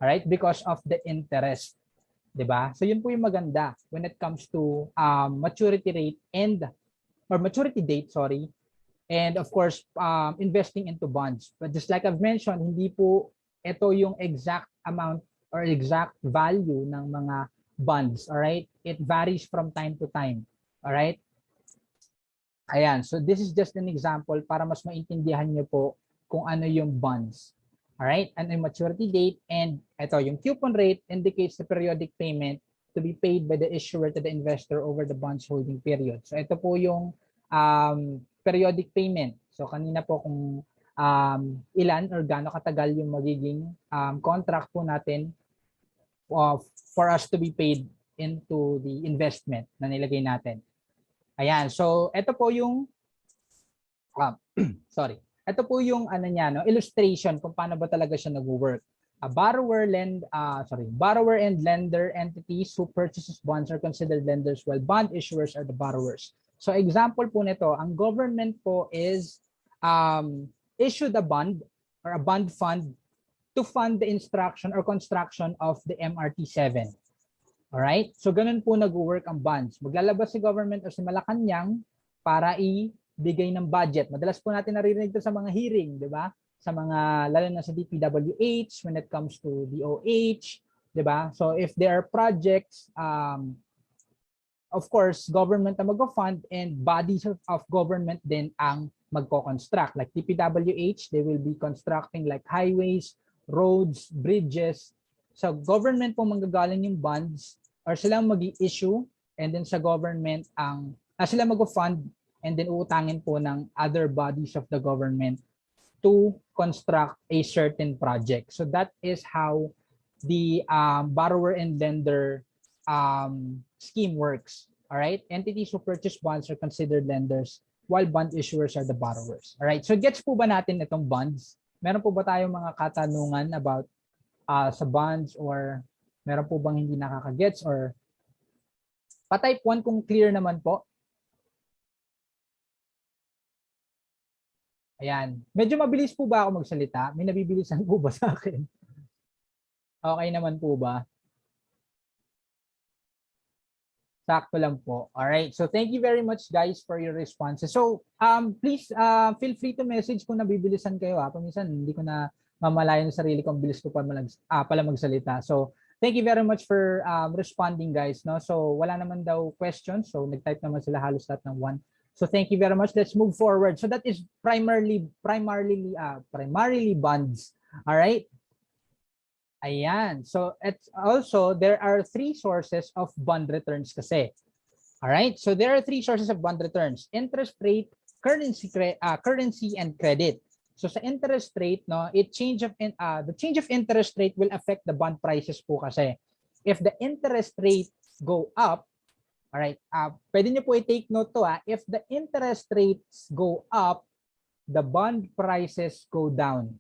Alright? Because of the interest. Diba? So yun po yung maganda when it comes to maturity rate or maturity date, sorry, and of course, investing into bonds. But just like I've mentioned, hindi po ito yung exact amount or exact value ng mga bonds. Alright? It varies from time to time. Alright? Ayan. So this is just an example para mas maintindihan nyo po kung ano yung bonds. Alright? Ano yung maturity date, and ito, yung coupon rate indicates the periodic payment to be paid by the issuer to the investor over the bonds holding period. So ito po yung periodic payment. So kanina po kung ilan or gaano katagal yung magiging contract po natin for us to be paid into the investment na nilagay natin. Ayan. So ito po yung sorry. Ito po yung ano niya, no, illustration kung paano ba talaga siya nag-work. Borrower and lender entities who purchases bonds are considered lenders while bond issuers are the borrowers. So example po nito, ang government po is issued a bond or a bond fund to fund the instruction or construction of the MRT-7. Alright? So ganun po nag-work ang bonds. Maglalabas si government o si Malacanang para bigay ng budget. Madalas po natin naririnig ito sa mga hearing, di ba? Sa mga, lalo na sa DPWH, when it comes to DOH, di ba? So if there are projects, of course, government ang mag-fund and bodies of government din ang magko-construct. Like DPWH, they will be constructing like highways, roads, bridges. So government po manggagaling yung bonds or sila mag-i-issue, and then sa government sila mag-fund, and then uutangin po ng other bodies of the government to construct a certain project. So that is how the borrower and lender scheme works. All right? Entities who purchase bonds are considered lenders while bond issuers are the borrowers. All right? So gets po ba natin itong bonds? Meron po ba tayong mga katanungan about sa bonds, or meron po bang hindi nakakagets, or pa-type 1 kung clear naman po? Ayan. Medyo mabilis po ba ako magsalita? May nabibilisan po ba sa akin? Okay naman po ba? Sakto lang po. Alright. So thank you very much guys for your responses. So please feel free to message kung nabibilisan kayo. Paminsan hindi ko na mamalayan sa sarili ko ang bilis ko pala magsalita. So thank you very much for responding guys. No? So wala naman daw questions. So nag-type naman sila halos lahat ng 1. So thank you very much. Let's move forward. So that is primarily bonds. All right. Ayan. So it's also there are 3 sources of bond returns kasi. All right. So there are 3 sources of bond returns: interest rate, currency and credit. So sa interest rate, no, the change of interest rate will affect the bond prices po kasi. If the interest rate go up, all right, pwede niyo po i-take note to if the interest rates go up, the bond prices go down.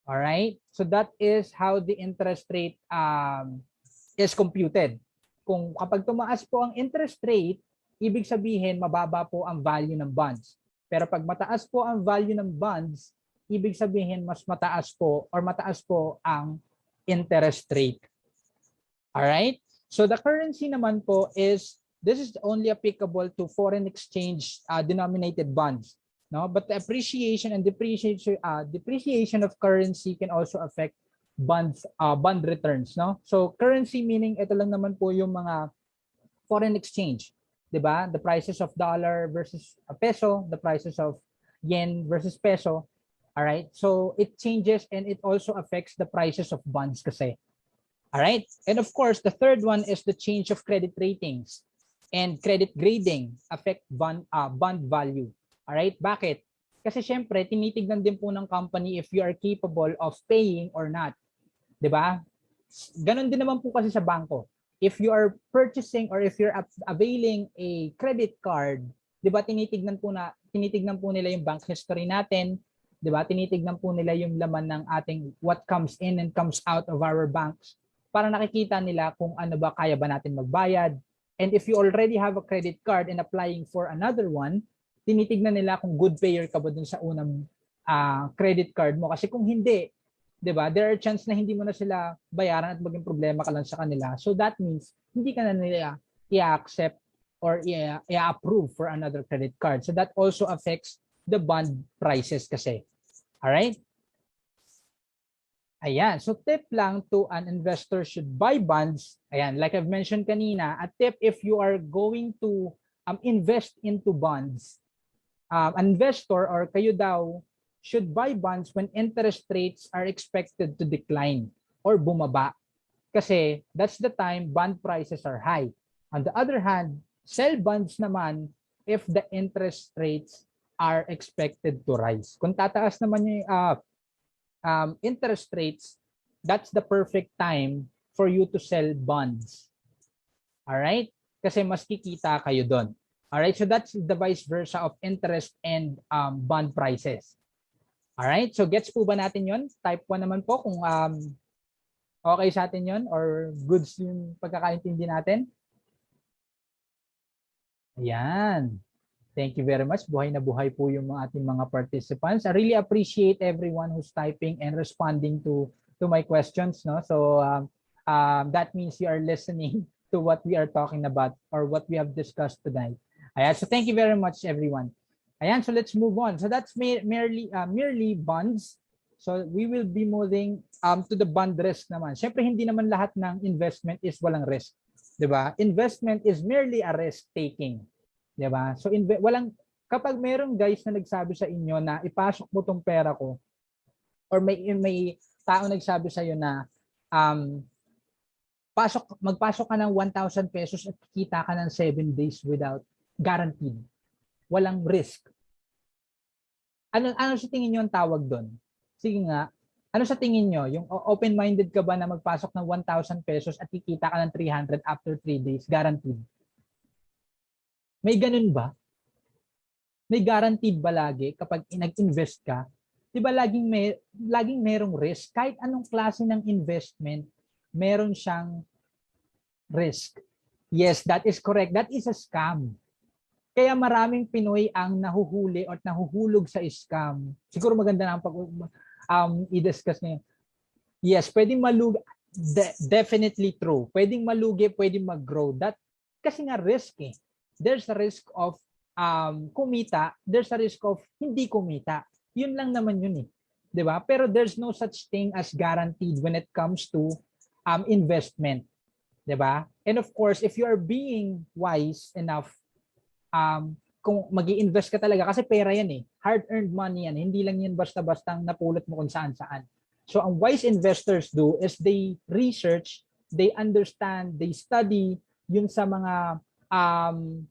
All right? So that is how the interest rate is computed. Kung kapag tumaas po ang interest rate, ibig sabihin mababa po ang value ng bonds. Pero pag mataas po ang value ng bonds, ibig sabihin mas mataas po ang interest rate. All right? So the currency naman po this is only applicable to foreign exchange denominated bonds. No, but the appreciation and depreciation of currency can also affect bond returns. No, so currency meaning ito lang naman po yung mga foreign exchange, di ba? The prices of dollar versus a peso, the prices of yen versus peso. All right, so it changes and it also affects the prices of bonds kasi. All right, and of course the third one is the change of credit ratings and credit grading affect bond value. Alright, bakit? Kasi syempre, tinitignan din po ng company if you are capable of paying or not. Diba? Ganon din naman po kasi sa bangko. If you are purchasing or if you're availing a credit card, diba, tinitignan po nila yung bank history natin. Diba? Tinitignan po nila yung laman ng ating what comes in and comes out of our banks para nakikita nila kung ano ba kaya ba natin magbayad. And if you already have a credit card and applying for another one, tinitignan nila kung good payer ka ba dun sa unang credit card mo. Kasi kung hindi, 'di ba? There are chance na hindi mo na sila bayaran at maging problema ka lang sa kanila. So that means hindi ka na nila i-accept or i-approve for another credit card. So that also affects the bond prices kasi. All right? Ayan. So tip lang to an investor should buy bonds. Ayan, like I've mentioned kanina, a tip if you are going to invest into bonds, an investor or kayo daw should buy bonds when interest rates are expected to decline or bumaba. Kasi that's the time bond prices are high. On the other hand, sell bonds naman if the interest rates are expected to rise. Kung tataas naman yung interest rates, that's the perfect time for you to sell bonds. All right? Kasi mas kikita kayo doon. All right? So that's the vice versa of interest and bond prices. All right? So gets po ba natin yon? Type 1 naman po kung okay sa atin yon or goods yung pagkakaintindi natin. Ayan. Thank you very much. Buhay na buhay po yung mga ating mga participants. I really appreciate everyone who's typing and responding to my questions. No? So that means you are listening to what we are talking about or what we have discussed tonight. Ayan. So thank you very much, everyone. Ayan. So let's move on. So that's merely bonds. So we will be moving to the bond risk naman. Siyempre, hindi naman lahat ng investment is walang risk. Diba? Investment is merely a risk taking. Diba? So kapag meron guys na nagsabi sa inyo na ipasok mo tong pera ko or may tao nagsabi sa iyo na magpasok ka ng 1,000 pesos at kikita ka ng 7 days without guaranteed. Walang risk. Ano sa tingin niyo ang tawag doon? Sige nga. Ano sa tingin niyo? Yung open-minded ka ba na magpasok ng 1,000 pesos at kikita ka ng 300 after 3 days guaranteed? May ganun ba? May guaranteed ba lagi kapag nag-invest ka? 'Di ba laging merong risk? Kahit anong klase ng investment, meron siyang risk. Yes, that is correct. That is a scam. Kaya maraming Pinoy ang nahuhuli at nahuhulog sa scam. Siguro maganda na ang i-discuss niyo. Yes, pwedeng malugi. Definitely true. Pwedeng malugi, pwedeng mag-grow. That kasi nga risk eh. There's a risk of kumita, there's a risk of hindi kumita. Yun lang naman yun eh. 'Di ba? Pero there's no such thing as guaranteed when it comes to investment. 'Di ba? And of course, if you are being wise enough, kung magi-invest ka talaga, kasi pera yan eh. Hard-earned money yan. Hindi lang yan basta-bastang napulot mo kung saan-saan. So ang wise investors do is they research, they understand, they study yun sa mga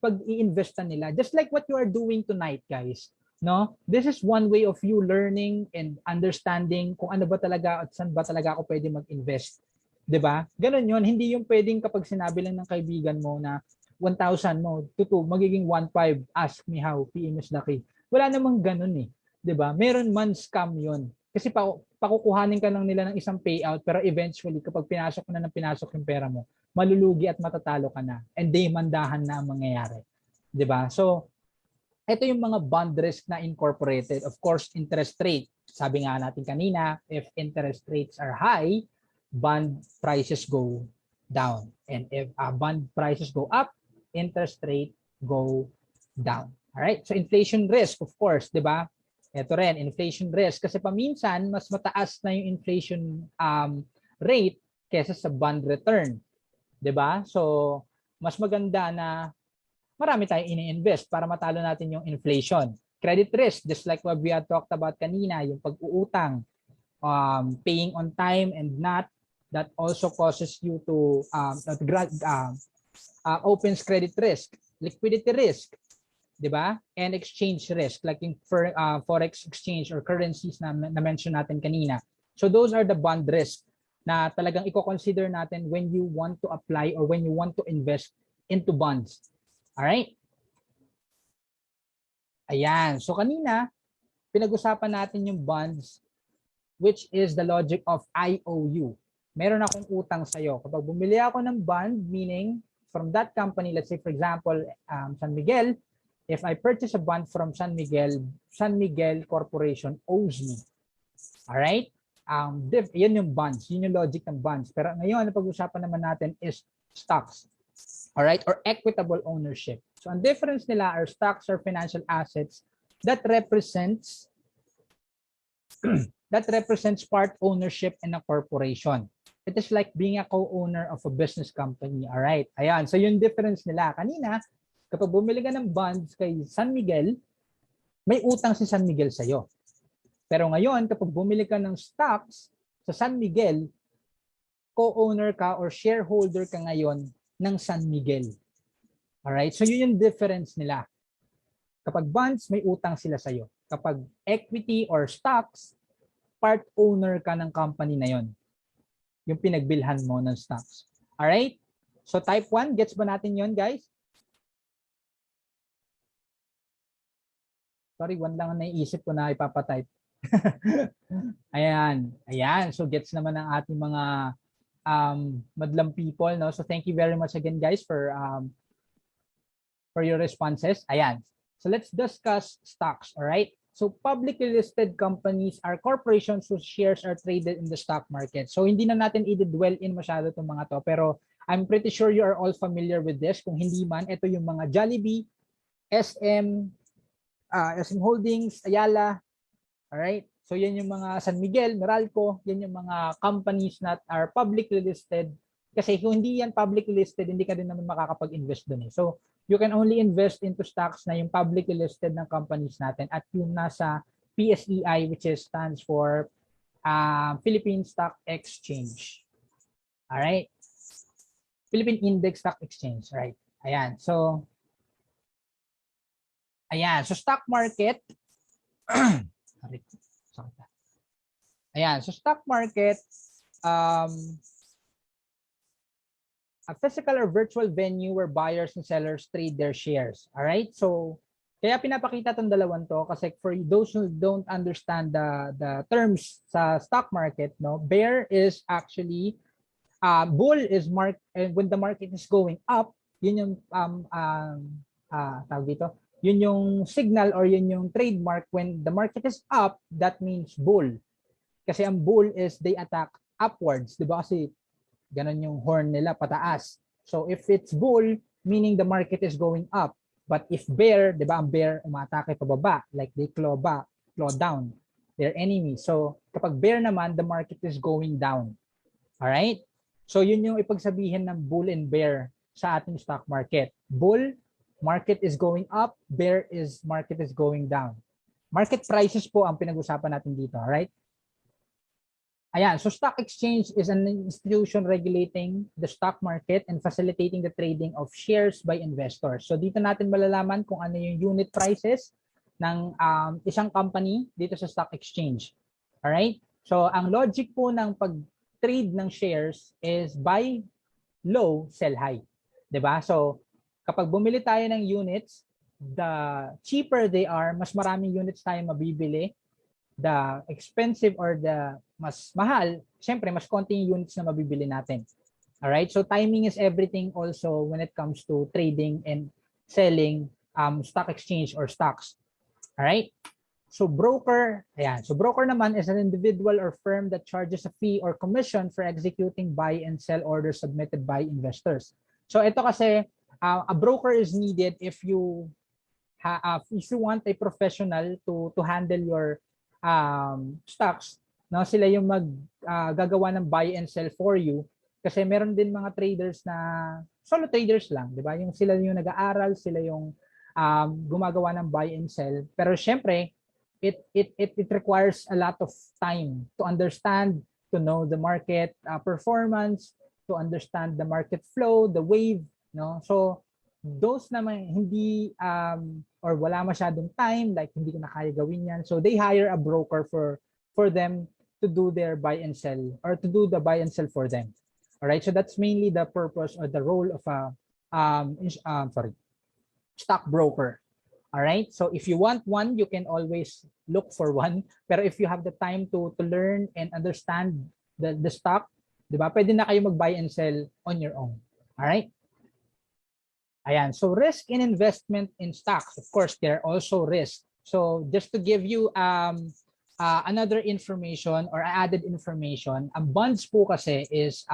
pag-i-investan nila. Just like what you are doing tonight, guys. No? This is one way of you learning and understanding kung ano ba talaga at saan ba talaga ako pwede mag-invest. 'Di ba? Ganun 'yun. Hindi yung pwedeng kapag sinabi lang ng kaibigan mo na 1,000 mo, magiging 1,500. Ask me how. PM is lucky. Wala namang ganun eh. 'Di ba? Meron man scam 'yun. Kasi pakukuhanin ka lang nila ng isang payout pero eventually kapag pinasok mo na ng pinasok yung pera mo, malulugi at matatalo ka na and demandahan na ang mangyayari. 'Di ba? So, ito yung mga bond risk na incorporated. Of course, interest rate. Sabi nga natin kanina, if interest rates are high, bond prices go down. And if bond prices go up, interest rate go down. All right? So, inflation risk, of course, 'di ba? Ito rin, inflation risk. Kasi paminsan, mas mataas na yung inflation rate kesa sa bond return. 'Di ba? So, mas maganda na marami tayong ini-invest para matalo natin yung inflation. Credit risk, just like what we had talked about kanina, yung pag-uutang, paying on time and not, that also causes you to opens credit risk, liquidity risk, 'di ba? And exchange risk, like in forex exchange or currencies na mention natin kanina. So those are the bond risk na talagang i-consider natin when you want to apply or when you want to invest into bonds. All right? Ayan. So kanina, pinag-usapan natin yung bonds, which is the logic of IOU. Meron akong utang sa'yo. Kapag bumili ako ng bond, meaning from that company, let's say for example, San Miguel, if I purchase a bond from San Miguel Corporation owes me. All right? Yan yung bonds, yun yung logic ng bonds. Pero ngayon, ang pag-usapan naman natin is stocks. All right, or equitable ownership. So ang difference nila are stocks or financial assets that represents part ownership in a corporation. It is like being a co-owner of a business company. All right. Ayan. So yung difference nila. Kanina, kapag bumili ka ng bonds kay San Miguel, may utang si San Miguel sa'yo. Pero ngayon, kapag bumili ka ng stocks sa San Miguel, co-owner ka or shareholder ka ngayon ng San Miguel. Alright? So yun yung difference nila. Kapag bonds, may utang sila sa'yo. Kapag equity or stocks, part owner ka ng company na yon. Yung pinagbilhan mo ng stocks. Alright? So type 1, gets ba natin yon, guys? Sorry, one lang ang naiisip ko na ipapatype. Ayan. Ayan. So gets naman ang ating mga madlang people, no? So thank you very much again, guys, for your responses. Ayan. So let's discuss stocks, all right? So publicly listed companies are corporations whose shares are traded in the stock market. So hindi na natin i-dwell in masyado itong mga to, pero I'm pretty sure you are all familiar with this. Kung hindi man, ito yung mga Jollibee, SM Holdings, Ayala, all right? So yan yung mga San Miguel, Meralco, yan yung mga companies that are publicly listed. Kasi kung hindi yan publicly listed, hindi ka din naman makakapag-invest dun eh. So you can only invest into stocks na yung publicly listed ng companies natin at yung nasa PSEI, which stands for Philippine Stock Exchange. All right? Philippine Index Stock Exchange, right? Ayan. So stock market. Ayan, so stock market, a physical or virtual venue where buyers and sellers trade their shares. All right? So kaya pinapakita tong dalawang to kasi for those who don't understand the terms sa stock market, no, bear is actually bull is when the market is going up, yun yung tawag dito, yun yung signal or yun yung trademark. When the market is up, that means bull. Kasi ang bull is they attack upwards, 'di ba? Kasi ganun yung horn nila pataas. So if it's bull, meaning the market is going up. But if bear, 'di ba, ang bear umaatake pababa, like they claw down their enemy. So kapag bear naman, the market is going down. All right? So yun yung ipagsabihin ng bull and bear sa ating stock market. Bull, market is going up, bear is market is going down. Market prices po ang pinag-usapan natin dito, all right? Ayan, so stock exchange is an institution regulating the stock market and facilitating the trading of shares by investors. So dito natin malalaman kung ano yung unit prices ng isang company dito sa stock exchange. Alright? So ang logic po ng pag-trade ng shares is buy low, sell high. 'Di ba? So kapag bumili tayo ng units, the cheaper they are, mas maraming units tayo mabibili. The expensive or the mas mahal, syempre mas konti yung units na mabibili natin. Alright? So timing is everything also when it comes to trading and selling stock exchange or stocks. Alright? So broker, ayan. So broker naman is an individual or firm that charges a fee or commission for executing buy and sell orders submitted by investors. So ito kasi, a broker is needed if you want a professional to handle your stocks, no, sila yung gagawa ng buy and sell for you kasi meron din mga traders na solo traders lang, 'di ba? Yung sila yung nag-aaral, sila yung gumagawa ng buy and sell. Pero syempre, it requires a lot of time to understand, to know the market performance, to understand the market flow, the wave, no? So those naman hindi or wala masyadong time, like hindi ko na kaya gawin yan. So they hire a broker for them to do their buy and sell or to do the buy and sell for them. All right, so that's mainly the purpose or the role of a stock broker. All right, so if you want one, you can always look for one. Pero if you have the time to learn and understand the stock, di ba? Pwede na kayo mag-buy and sell on your own. All right? Ayan, so risk in investment in stocks. Of course, there are also risks. So just to give you another information or added information, ang bonds po kasi is